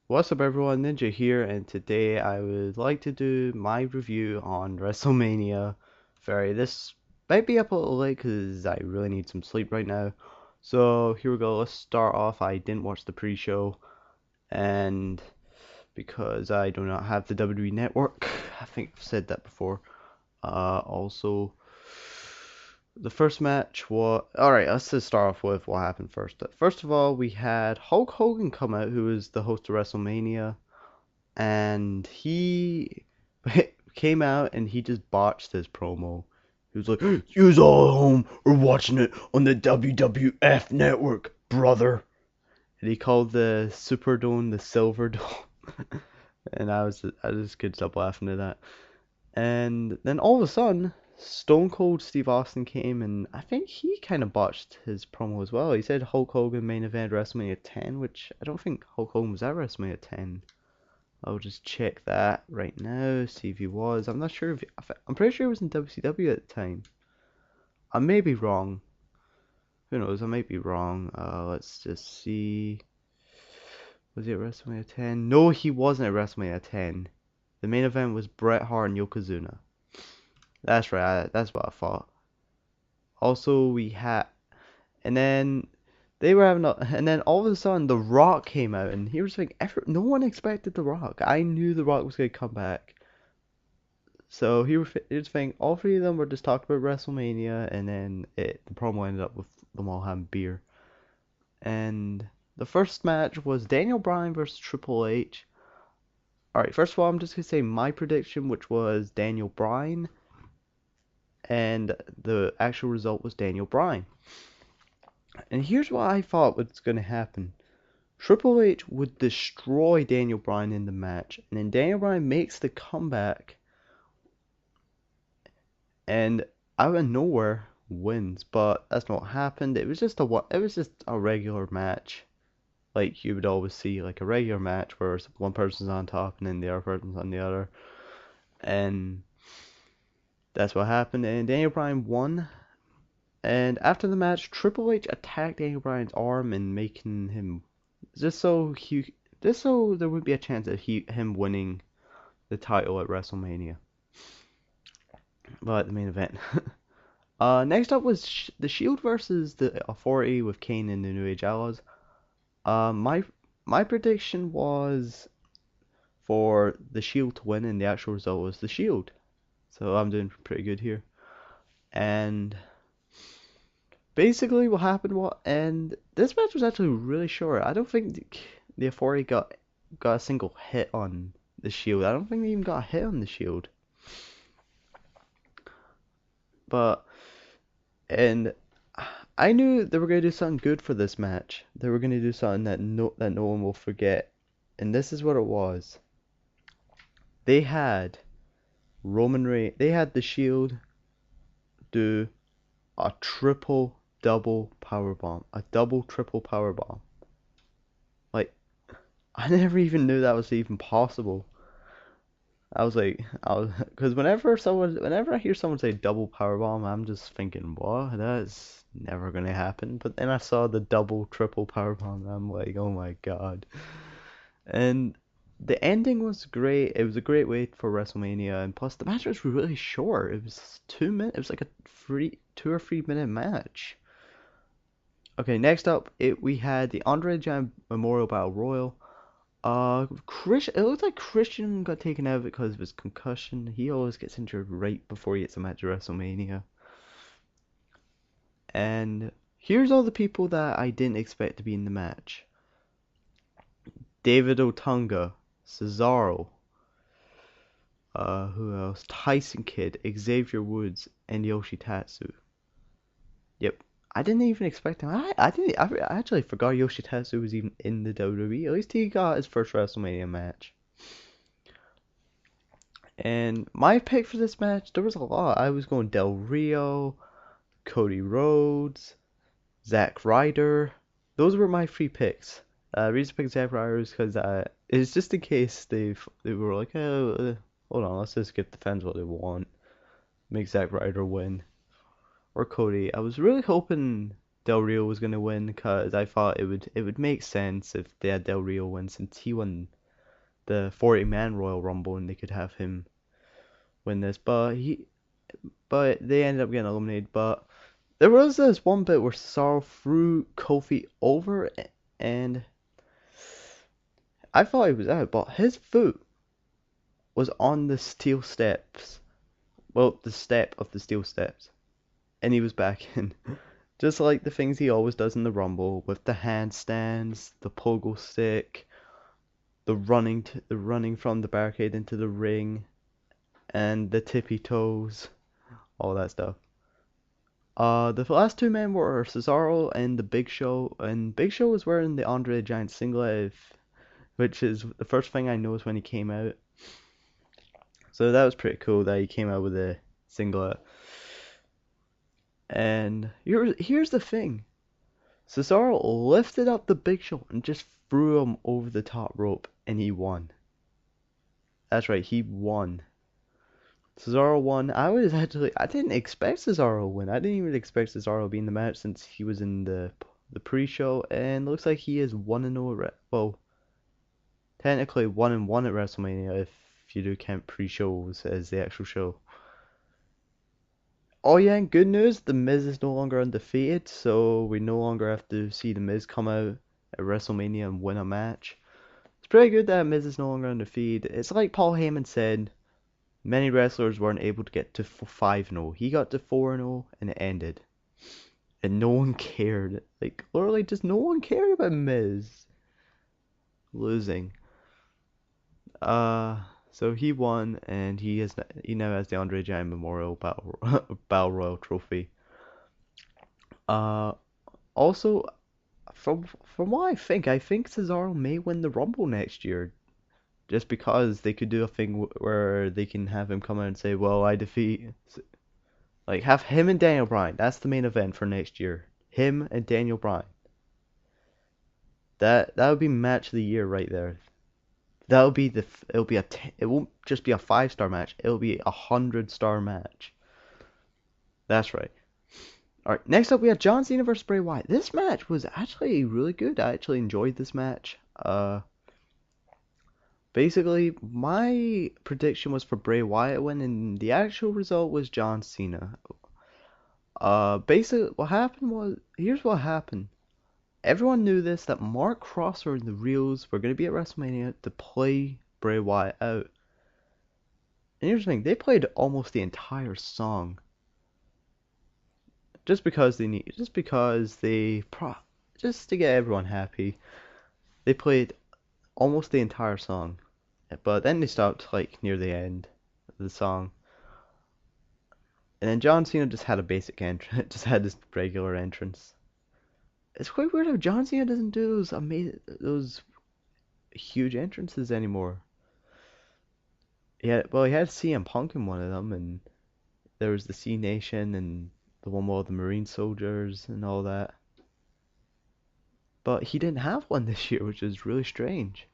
What's up everyone, Ninja here, and today I would like to do my review on WrestleMania. This might be up a little late because I really need some sleep right now. So here we go, let's start off. I didn't watch the pre-show, and because I do not have the WWE Network, I think I've said that before. Also, the first match was alright. Let's just start off with what happened first. First of all, we had Hulk Hogan come out, who is the host of WrestleMania, and he came out and he just botched his promo. He was like, "You's all at home or watching it on the WWF network, brother." And he called the Superdome the Silver Dome, and I just couldn't stop laughing at that. And then all of a sudden, Stone Cold Steve Austin came, and I think he kind of botched his promo as well. He said Hulk Hogan main event WrestleMania 10, which I don't think Hulk Hogan was at WrestleMania 10. I'll just check that right now, see if he was. I'm not sure if I'm pretty sure he was in WCW at the time. I may be wrong. Who knows? I might be wrong. Let's just see. Was he at WrestleMania 10? No, he wasn't at WrestleMania 10. The main event was Bret Hart and Yokozuna. That's right. That's what I thought. Also, we had, and then and then all of a sudden, The Rock came out, and he was like, no one expected The Rock. I knew The Rock was gonna come back. So he was saying all three of them were just talking about WrestleMania, and then the promo ended up with them all having beer. And the first match was Daniel Bryan versus Triple H. Alright, first of all, I'm just gonna say my prediction, which was Daniel Bryan, and the actual result was Daniel Bryan. And here's what I thought was gonna happen. Triple H would destroy Daniel Bryan in the match, and then Daniel Bryan makes the comeback and out of nowhere wins, but that's not what happened. It was just a regular match, like you would always see, like a regular match where one person's on top and then the other person's on the other, and that's what happened. And Daniel Bryan won. And after the match, Triple H attacked Daniel Bryan's arm and making him just so he just so there would be a chance of him winning the title at WrestleMania, but the main event. Next up was the Shield versus the Authority with Kane and the New Age Outlaws. My prediction was for the Shield to win, and the actual result was the Shield. So I'm doing pretty good here. And basically, what happened and this match was actually really short. I don't think the Authority got a single hit on the Shield. I don't think they even got a hit on the Shield. But and I knew they were gonna do something good for this match. They were gonna do something that no one will forget. And this is what it was. They had they had the Shield do a triple double power bomb, a double triple power bomb. Like, I never even knew that was even possible. Because whenever I hear someone say double power bomb, I'm just thinking, what? That's never gonna happen. But then I saw the double, triple power bomb, and I'm like, oh my god. And the ending was great. It was a great way for WrestleMania, and plus the match was really short. It was 2 minutes. It was like a 2 or 3 minute match. Okay, next up, we had the Andre the Giant Memorial Battle Royal. It looks like Christian got taken out because of his concussion. He always gets injured right before he gets a match at WrestleMania. And here's all the people that I didn't expect to be in the match: David Otunga, Cesaro, who else? Tyson Kidd, Xavier Woods, and Yoshitatsu. Yep, I didn't even expect him. I actually forgot Yoshitatsu was even in the WWE. At least he got his first WrestleMania match. And my pick for this match, there was a lot. I was going Del Rio, Cody Rhodes, Zack Ryder. Those were my three picks. Reason I picked Zack Ryder is because it's just in case they were like, oh, hold on, let's just give the fans what they want. Make Zack Ryder win. Or Cody. I was really hoping Del Rio was gonna win because I thought it would make sense if they had Del Rio win since he won the 40-man Royal Rumble, and they could have him win this, but they ended up getting eliminated. But there was this one bit where Cesaro threw Kofi over, and I thought he was out, but his foot was on the steel steps. Well, the step of the steel steps, and he was back in. Just like the things he always does in the Rumble, with the handstands, the pogo stick, the running from the barricade into the ring, and the tippy toes, all that stuff. The last two men were Cesaro and the Big Show, and Big Show was wearing the Andre the Giant singlet, which is the first thing I noticed when he came out. So that was pretty cool that he came out with a singlet. And here's the thing. Cesaro lifted up the Big Show and just threw him over the top rope, and he won. That's right, he won. Cesaro won. I didn't expect Cesaro to win. I didn't even expect Cesaro to be in the match since he was in the pre-show, and looks like he is 1-0 well, technically 1-1 at WrestleMania if you do count pre-shows as the actual show. Oh yeah, and good news, The Miz is no longer undefeated, so we no longer have to see The Miz come out at WrestleMania and win a match. It's pretty good that Miz is no longer undefeated. It's like Paul Heyman said, many wrestlers weren't able to get to 5-0. He got to 4-0 and it ended. And no one cared. Like, literally just no one cared about Miz losing. So he won, and he now has the Andre Giant Memorial Battle Royal trophy. Also, from what I think Cesaro may win the Rumble next year, just because they could do a thing where they can have him come out and say, "Well, I defeat," like have him and Daniel Bryan. That's the main event for next year. Him and Daniel Bryan. That would be match of the year right there. That'll be it won't just be a 5-star match, it'll be a 100-star match. That's right. Alright, next up we have John Cena versus Bray Wyatt. This match was actually really good. I actually enjoyed this match. Basically my prediction was for Bray Wyatt win, and the actual result was John Cena. Basically here's what happened. Everyone knew this, that Mark Crosser and the Reels were going to be at WrestleMania to play Bray Wyatt out. And here's the thing, they played almost the entire song. Just to get everyone happy. They played almost the entire song. But then they stopped like near the end of the song. And then John Cena just had a basic entrance, just had this regular entrance. It's quite weird how John Cena doesn't do those huge entrances anymore. Yeah, well, he had CM Punk in one of them, and there was the C Nation and the one with all the Marine soldiers and all that. But he didn't have one this year, which is really strange.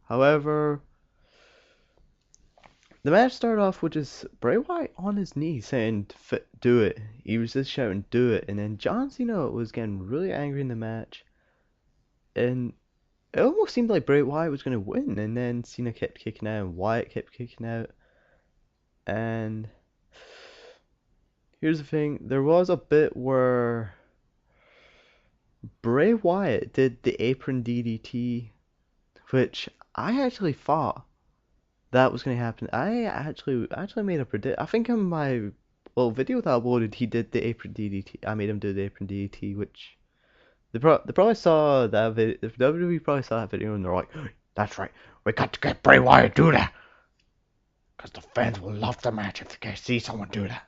However, the match started off with just Bray Wyatt on his knees saying, "Do it." He was just shouting, "Do it." And then John Cena was getting really angry in the match. And it almost seemed like Bray Wyatt was going to win. And then Cena kept kicking out and Wyatt kept kicking out. And here's the thing. There was a bit where Bray Wyatt did the apron DDT, which I actually thought that was going to happen. I actually made a predict. I think in my little video that I uploaded, he did the apron DDT. I made him do the apron DDT, which they probably saw that video. The WWE probably saw that video, and they're like, "That's right, we got to get Bray Wyatt to do that, because the fans will love the match if they can see someone do that."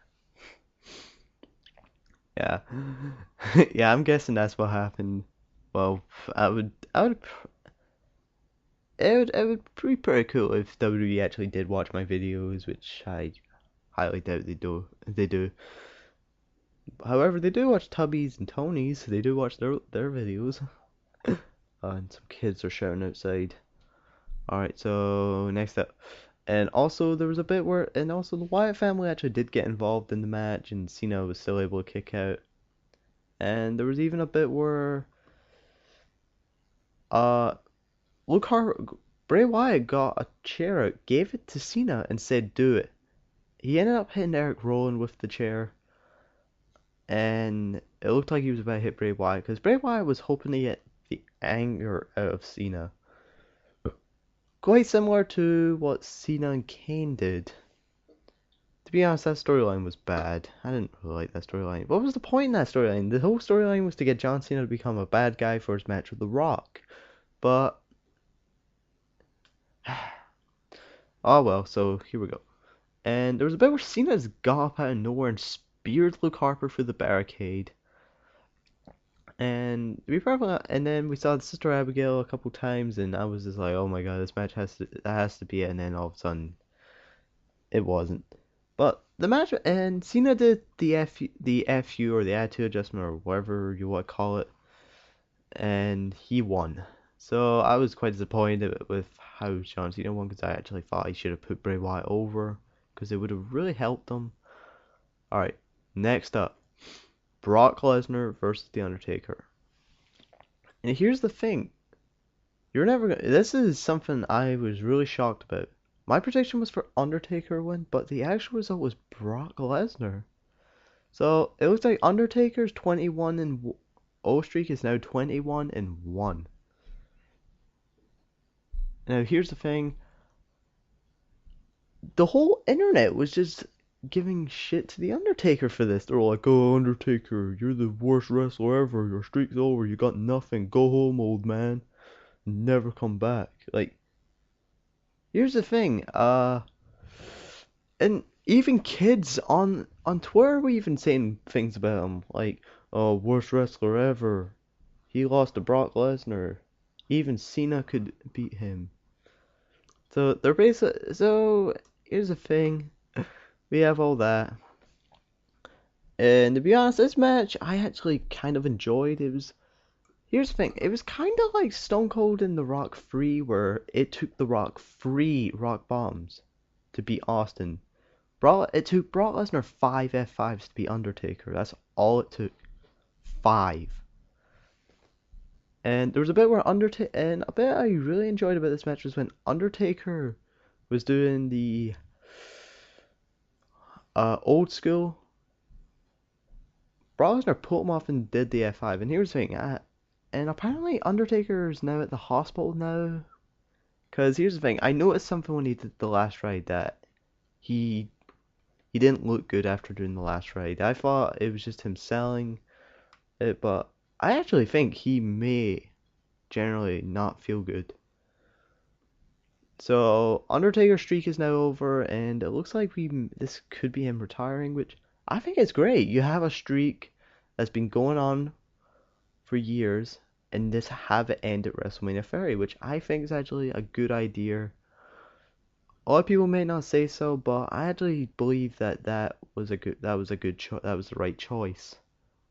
Yeah, yeah, I'm guessing that's what happened. Well, it would be pretty cool if WWE actually did watch my videos, which I highly doubt they do. However, they do watch Tubby's and Tony's. They do watch their videos. And some kids are shouting outside. Alright, so next up. And also there was a bit where, and also the Wyatt family actually did get involved in the match, and Cena was still able to kick out. And there was even a bit where Look how Bray Wyatt got a chair out, gave it to Cena, and said, "Do it." He ended up hitting Eric Rowan with the chair, and it looked like he was about to hit Bray Wyatt because Bray Wyatt was hoping to get the anger out of Cena. Quite similar to what Cena and Kane did. To be honest, that storyline was bad. I didn't really like that storyline. What was the point in that storyline? The whole storyline was to get John Cena to become a bad guy for his match with The Rock. But, oh well, so here we go. And there was a bit where Cena just got up out of nowhere and speared Luke Harper through the barricade. And and then we saw Sister Abigail a couple times, and I was just like, oh my god, this match has to be it. And then all of a sudden, it wasn't. But the match, and Cena did the FU or the attitude adjustment or whatever you want to call it, and he won. So I was quite disappointed with how John Cena won because I actually thought he should have put Bray Wyatt over because it would have really helped him. All right, next up, Brock Lesnar versus The Undertaker. And here's the thing, you're never gonna. This is something I was really shocked about. My prediction was for Undertaker win, but the actual result was Brock Lesnar. So it looks like Undertaker's 21 and 0 streak is now 21 and 1. Now here's the thing. The whole internet was just giving shit to the Undertaker for this. They're like, "Oh, Undertaker, you're the worst wrestler ever. Your streak's over. You got nothing. Go home, old man. Never come back." Like, here's the thing. And even kids on Twitter were even saying things about him like, "Oh, worst wrestler ever. He lost to Brock Lesnar. Even Cena could beat him." So they're basically. So here's the thing. We have all that. And to be honest, this match I actually kind of enjoyed. It was. Here's the thing. It was kind of like Stone Cold in The Rock 3, where it took The Rock 3 rock bombs to beat Austin. It took Brock Lesnar 5 F5s to beat Undertaker. That's all it took. 5. And there was a bit where a bit I really enjoyed about this match was when Undertaker was doing the old school. Brock Lesnar put him off and did the F5. And here's the thing, and apparently Undertaker is now at the hospital now. Cause here's the thing, I noticed something when he did the last ride that he he didn't look good after doing the last ride. I thought it was just him selling it, but I actually think he may generally not feel good. So Undertaker's streak is now over, and it looks like this could be him retiring, which I think is great. You have a streak that's been going on for years, and just have it end at WrestleMania 30, which I think is actually a good idea. A lot of people may not say so, but I actually believe that was a good that was the right choice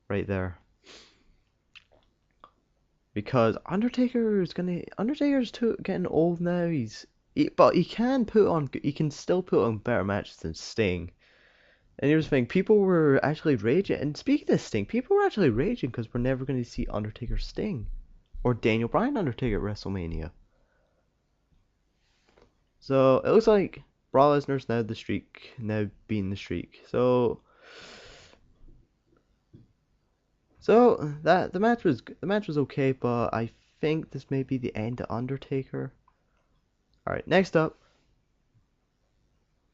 right there. Because Undertaker's too getting old now. But he can still put on better matches than Sting. And here's the thing, people were actually raging. And speaking of Sting, people were actually raging because we're never going to see Undertaker Sting or Daniel Bryan Undertaker at WrestleMania. So it looks like Brock Lesnar's now beating the streak. So that the match was okay, but I think this may be the end of Undertaker. All right, next up,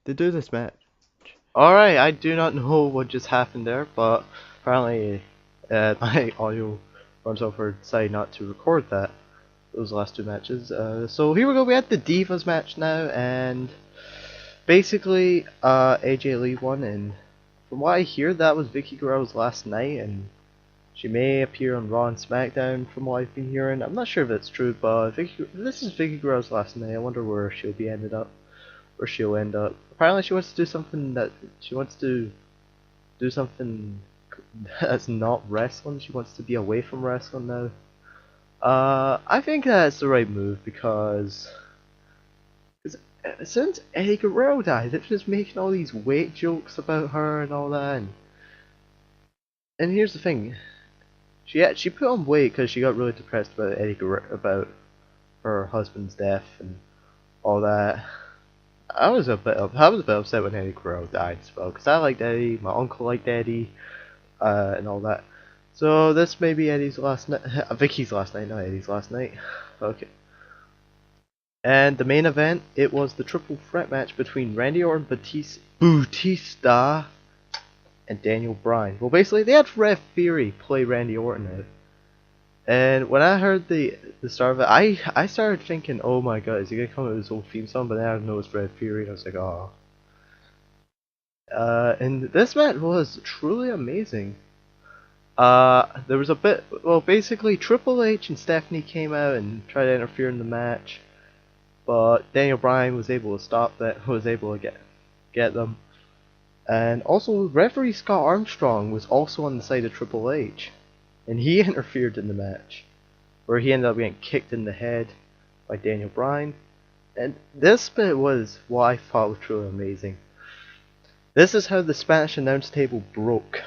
to do this match. All right, I do not know what just happened there, but apparently my audio runs over decided not to record those last 2 matches. So here we go. We had the Divas match now, and basically AJ Lee won, and from what I hear, that was Vicky Guerrero's last night, and she may appear on Raw and SmackDown from what I've been hearing. I'm not sure if that's true, but this is Vicky Guerrero's last night. I wonder where she'll end up. Apparently she wants to do something that's not wrestling. She wants to be away from wrestling now. I think that's the right move because since Eddie Guerrero died, they're just making all these weight jokes about her and all that. And here's the thing, she put on weight because she got really depressed about her husband's death and all that. I was a bit upset when Eddie Guerrero died as well, because I liked Eddie, my uncle liked Eddie, and all that. So this may be Eddie's last night, Vicky's last night, not Eddie's last night. Okay. And the main event, it was the triple threat match between Randy Orton, Batista, and Daniel Bryan. Well, basically, they had Red Theory play Randy Orton out. And when I heard the start of it, I started thinking, oh my god, is he gonna come out with his old theme song? But then I know it's Red Fury, and I was like, oh. And this match was truly amazing. There was a bit, well, basically Triple H and Stephanie came out and tried to interfere in the match, but Daniel Bryan was able to stop that, was able to get them. And also, referee Scott Armstrong was also on the side of Triple H, and he interfered in the match, where he ended up getting kicked in the head by Daniel Bryan. And this bit was what I thought was truly amazing. This is how the Spanish announce table broke.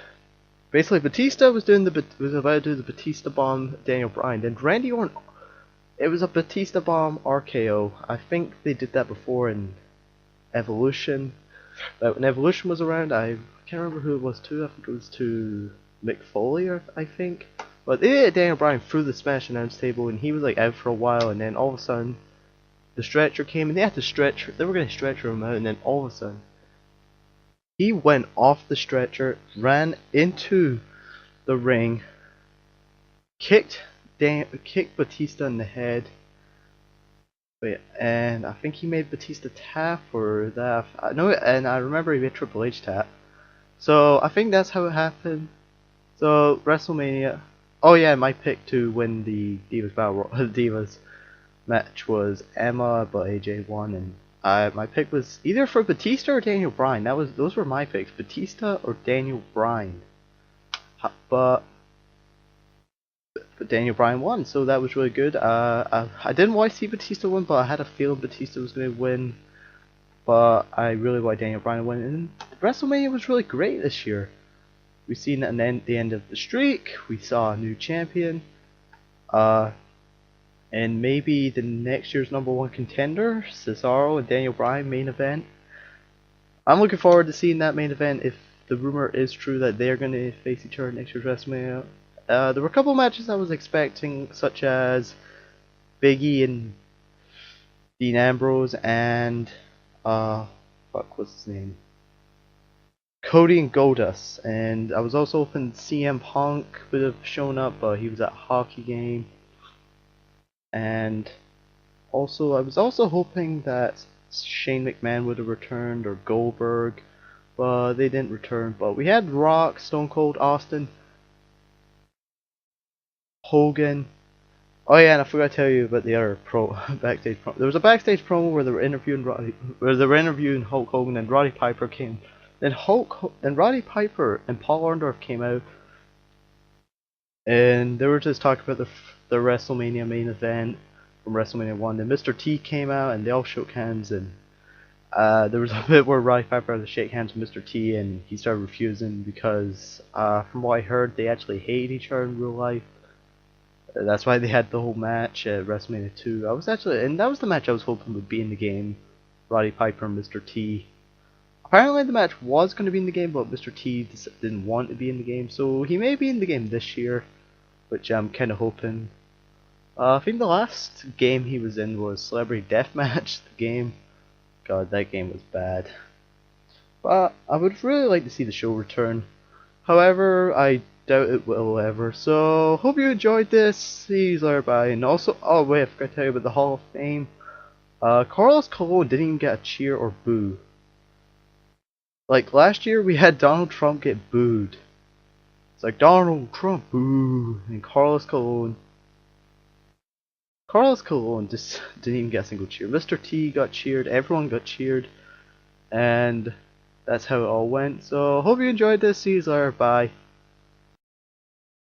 Basically, Batista was about to do the Batista bomb Daniel Bryan. Then Randy Orton, it was a Batista bomb RKO. I think they did that before in Evolution. But when Evolution was around, I can't remember who it was to. I think it was to Mick Foley, I think. But they did Daniel Bryan through the Spanish announce table, and he was like out for a while, and then all of a sudden, the stretcher came, and they had to stretch. They were going to stretcher him out, and then all of a sudden, he went off the stretcher, ran into the ring, kicked Batista in the head. Wait, and I think he made Batista tap or that. I know, and I remember he made Triple H tap. So I think that's how it happened. So WrestleMania. Oh yeah, my pick to win the Divas match was Emma, but AJ won, and my pick was either for Batista or Daniel Bryan. Those were my picks, Batista or Daniel Bryan. But Daniel Bryan won, so that was really good. I didn't want to see Batista win, but I had a feeling Batista was going to win. But I really wanted Daniel Bryan to win, and WrestleMania was really great this year. We've seen the end of the streak. We saw a new champion. And maybe the next year's #1 contender, Cesaro and Daniel Bryan main event. I'm looking forward to seeing that main event if the rumor is true that they're going to face each other next year's WrestleMania. There were a couple matches I was expecting, such as Big E and Dean Ambrose and what's his name? Cody and Goldust. And I was also hoping CM Punk would have shown up, but he was at a hockey game. And also, I was also hoping that Shane McMahon would have returned, or Goldberg, but they didn't return. But we had Rock, Stone Cold, Austin, Hogan. Oh yeah, and I forgot to tell you about the other backstage promo. There was a backstage promo where they were interviewing Hulk Hogan, and Roddy Piper came. Then Roddy Piper and Paul Orndorff came out, and they were just talking about the WrestleMania main event from WrestleMania 1. Then Mr. T came out, and they all shook hands, and there was a bit where Roddy Piper had to shake hands with Mr. T, and he started refusing because, from what I heard, they actually hate each other in real life. That's why they had the whole match at WrestleMania 2. And that was the match I was hoping would be in the game, Roddy Piper and Mr. T. Apparently the match was going to be in the game, but Mr. T didn't want to be in the game, so he may be in the game this year, which I'm kind of hoping. I think the last game he was in was Celebrity Deathmatch, the game. God, that game was bad. But I would really like to see the show return. However, I doubt it will ever. So, hope you enjoyed this. See you later, bye. And also, oh wait, I forgot to tell you about the Hall of Fame. Carlos Colon didn't even get a cheer or boo. Like last year, we had Donald Trump get booed. It's like Donald Trump, boo, and Carlos Colon just didn't even get a single cheer. Mr. T got cheered, everyone got cheered, and that's how it all went. So hope you enjoyed this. See you later, bye.